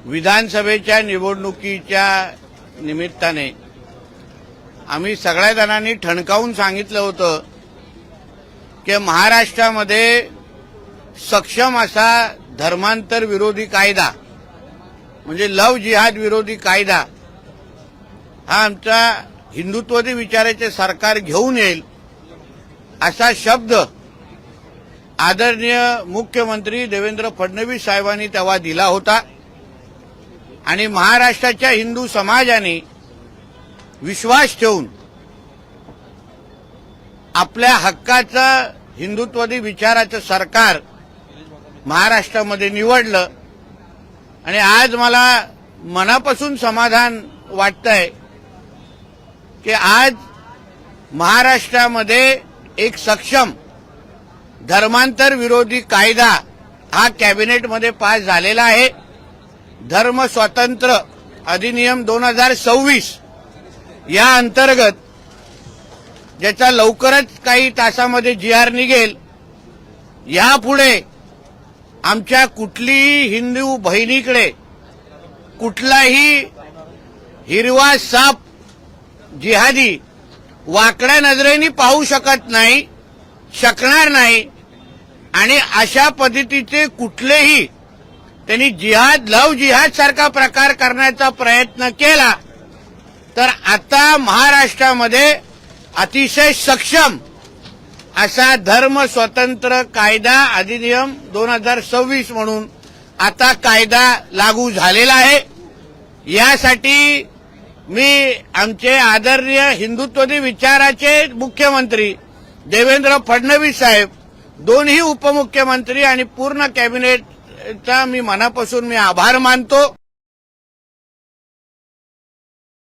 विधानसभेच्या निवडणुकीच्या निमित्ताने आम्ही सगळ्या जणांनी ठणकावून सांगितलं होतं की महाराष्ट्रामध्ये सक्षम असा धर्मांतर विरोधी कायदा म्हणजे लव जिहाद विरोधी कायदा हा आमचा हिंदुत्ववादी विचाराचे सरकार घेऊन येईल असा शब्द आदरणीय मुख्यमंत्री देवेंद्र फडणवीस साहेबांनी तेव्हा दिला होता आणि महाराष्ट्राच्या हिंदू समाजाने विश्वास ठेवून आपल्या हक्काचं हिंदुत्ववादी विचाराचं सरकार महाराष्ट्रामध्ये निवडलं आणि आज मला मनापासून समाधान वाटतंय की आज महाराष्ट्रामध्ये एक सक्षम धर्मांतर विरोधी कायदा हा कॅबिनेटमध्ये पास झालेला आहे। धर्म स्वातंत्र्य अधिनियम 2026 या अंतर्गत ज्याचा लवकरच काही तासामध्ये GR निघेल, यापुढे आमच्या कुठलीही हिंदू बहिणीकडे कुठलाही हिरवा साप जिहादी वाकड्या नजरेने पाहू शकणार नाही आणि अशा पद्धतीचे कुठलेही त्यांनी लव जिहाद सारखा प्रकार करण्याचा प्रयत्न केला तर आता महाराष्ट्रामध्ये अतिशय सक्षम असा धर्म स्वतंत्र कायदा अधिनियम 2026 म्हणून आता कायदा लागू झालेला आहे। यासाठी मी आमचे आदरणीय हिंदुत्ववादी विचाराचे मुख्यमंत्री देवेंद्र फडणवीस साहेब, दोन्ही उपमुख्यमंत्री आणि पूर्ण कॅबिनेटचा मी मनापासून आभार मानतो।